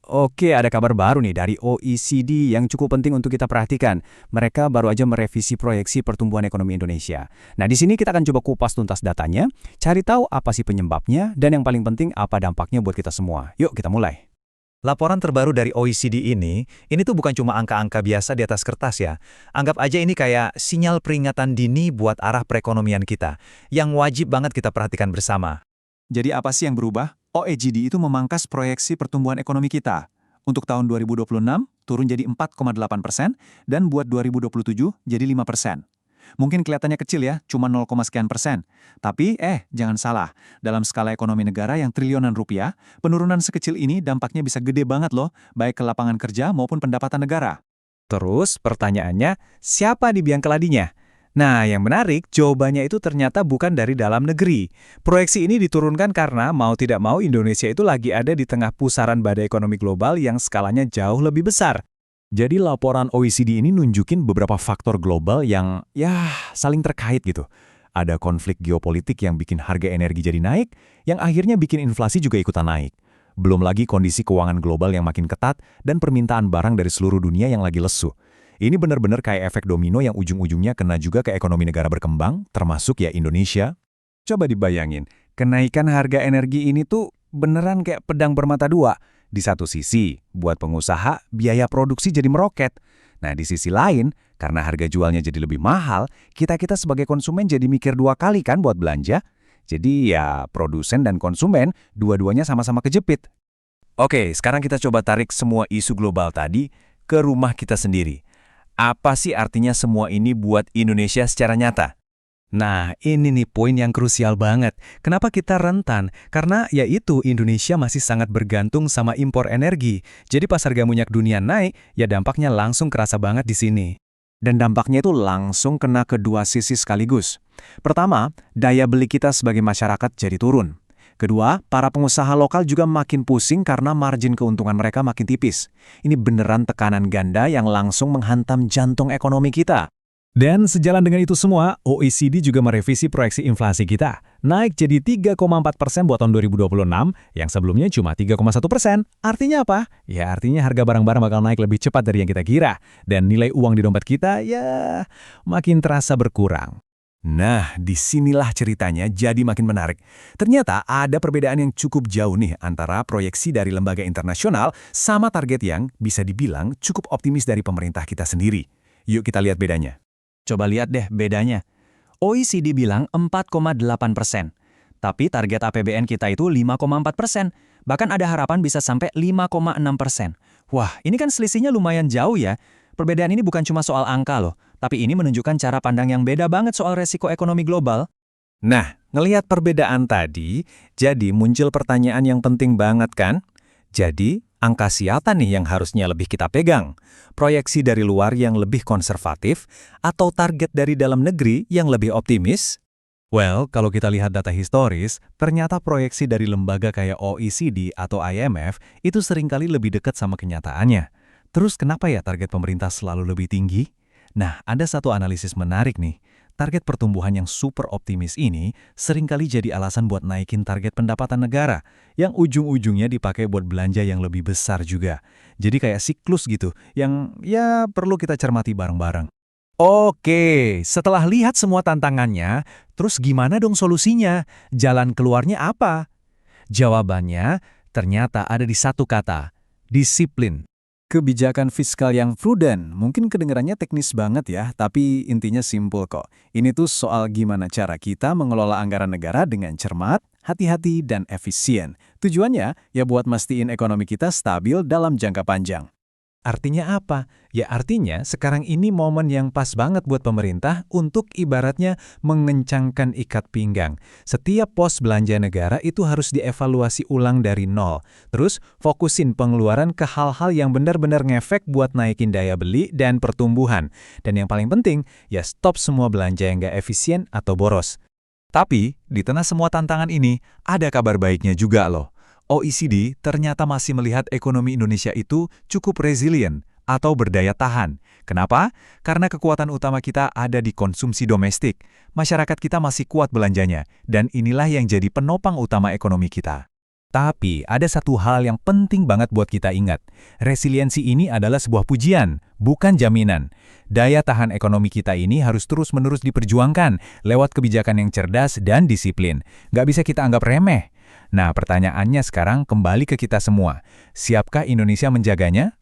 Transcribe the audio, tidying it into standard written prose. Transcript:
Oke, ada kabar baru nih dari OECD yang cukup penting untuk kita perhatikan. Mereka baru aja merevisi proyeksi pertumbuhan ekonomi Indonesia. Nah, di sini kita akan coba kupas tuntas datanya, cari tahu apa sih penyebabnya, dan yang paling penting apa dampaknya buat kita semua. Yuk, kita mulai. Laporan terbaru dari OECD ini tuh bukan cuma angka-angka biasa di atas kertas ya. Anggap aja ini kayak sinyal peringatan dini buat arah perekonomian kita, yang wajib banget kita perhatikan bersama. Jadi apa sih yang berubah? OECD itu memangkas proyeksi pertumbuhan ekonomi kita. Untuk tahun 2026 turun jadi 4,8% dan buat 2027 jadi 5%. Mungkin kelihatannya kecil ya, cuma 0, sekian persen. Tapi jangan salah, dalam skala ekonomi negara yang triliunan rupiah, penurunan sekecil ini dampaknya bisa gede banget loh, baik ke lapangan kerja maupun pendapatan negara. Terus, pertanyaannya, siapa di biang keladinya? Nah, yang menarik, jawabannya itu ternyata bukan dari dalam negeri. Proyeksi ini diturunkan karena mau tidak mau Indonesia itu lagi ada di tengah pusaran badai ekonomi global yang skalanya jauh lebih besar. Jadi laporan OECD ini nunjukin beberapa faktor global yang saling terkait gitu. Ada konflik geopolitik yang bikin harga energi jadi naik, yang akhirnya bikin inflasi juga ikutan naik. Belum lagi kondisi keuangan global yang makin ketat dan permintaan barang dari seluruh dunia yang lagi lesu. Ini benar-benar kayak efek domino yang ujung-ujungnya kena juga ke ekonomi negara berkembang, termasuk ya Indonesia. Coba dibayangin, kenaikan harga energi ini tuh beneran kayak pedang bermata dua. Di satu sisi, buat pengusaha, biaya produksi jadi meroket. Nah, di sisi lain, karena harga jualnya jadi lebih mahal, kita-kita sebagai konsumen jadi mikir dua kali kan buat belanja. Jadi ya, produsen dan konsumen, dua-duanya sama-sama kejepit. Oke, sekarang kita coba tarik semua isu global tadi ke rumah kita sendiri. Apa sih artinya semua ini buat Indonesia secara nyata? Nah, ini nih poin yang krusial banget. Kenapa kita rentan? Karena yaitu Indonesia masih sangat bergantung sama impor energi. Jadi pas harga minyak dunia naik, ya dampaknya langsung kerasa banget di sini. Dan dampaknya itu langsung kena kedua sisi sekaligus. Pertama, daya beli kita sebagai masyarakat jadi turun. Kedua, para pengusaha lokal juga makin pusing karena margin keuntungan mereka makin tipis. Ini beneran tekanan ganda yang langsung menghantam jantung ekonomi kita. Dan sejalan dengan itu semua, OECD juga merevisi proyeksi inflasi kita. Naik jadi 3,4% buat tahun 2026, yang sebelumnya cuma 3,1%. Artinya apa? Ya artinya harga barang-barang bakal naik lebih cepat dari yang kita kira. Dan nilai uang di dompet kita, ya makin terasa berkurang. Nah, disinilah ceritanya jadi makin menarik. Ternyata ada perbedaan yang cukup jauh nih antara proyeksi dari lembaga internasional sama target yang bisa dibilang cukup optimis dari pemerintah kita sendiri. Yuk kita lihat bedanya. Coba lihat deh bedanya. OECD bilang 4,8%, tapi target APBN kita itu 5,4%. Bahkan ada harapan bisa sampai 5,6%. Wah, ini kan selisihnya lumayan jauh ya. Perbedaan ini bukan cuma soal angka loh, tapi ini menunjukkan cara pandang yang beda banget soal resiko ekonomi global. Nah, ngelihat perbedaan tadi, jadi muncul pertanyaan yang penting banget kan? Jadi, angka siapa nih yang harusnya lebih kita pegang? Proyeksi dari luar yang lebih konservatif, atau target dari dalam negeri yang lebih optimis? Well, kalau kita lihat data historis, ternyata proyeksi dari lembaga kayak OECD atau IMF itu seringkali lebih dekat sama kenyataannya. Terus kenapa ya target pemerintah selalu lebih tinggi? Nah, ada satu analisis menarik nih. Target pertumbuhan yang super optimis ini seringkali jadi alasan buat naikin target pendapatan negara, yang ujung-ujungnya dipakai buat belanja yang lebih besar juga. Jadi kayak siklus gitu, yang ya perlu kita cermati bareng-bareng. Oke, setelah lihat semua tantangannya, terus gimana dong solusinya? Jalan keluarnya apa? Jawabannya ternyata ada di satu kata, disiplin. Kebijakan fiskal yang prudent, mungkin kedengarannya teknis banget ya, tapi intinya simpel kok. Ini tuh soal gimana cara kita mengelola anggaran negara dengan cermat, hati-hati, dan efisien. Tujuannya ya buat mastiin ekonomi kita stabil dalam jangka panjang. Artinya apa? Ya artinya sekarang ini momen yang pas banget buat pemerintah untuk ibaratnya mengencangkan ikat pinggang. Setiap pos belanja negara itu harus dievaluasi ulang dari nol. Terus fokusin pengeluaran ke hal-hal yang benar-benar ngefek buat naikin daya beli dan pertumbuhan. Dan yang paling penting, ya stop semua belanja yang nggak efisien atau boros. Tapi di tengah semua tantangan ini, ada kabar baiknya juga loh. OECD ternyata masih melihat ekonomi Indonesia itu cukup resilient atau berdaya tahan. Kenapa? Karena kekuatan utama kita ada di konsumsi domestik. Masyarakat kita masih kuat belanjanya, dan inilah yang jadi penopang utama ekonomi kita. Tapi ada satu hal yang penting banget buat kita ingat. Resiliensi ini adalah sebuah pujian, bukan jaminan. Daya tahan ekonomi kita ini harus terus-menerus diperjuangkan lewat kebijakan yang cerdas dan disiplin. Nggak bisa kita anggap remeh. Nah, pertanyaannya sekarang kembali ke kita semua. Siapkah Indonesia menjaganya?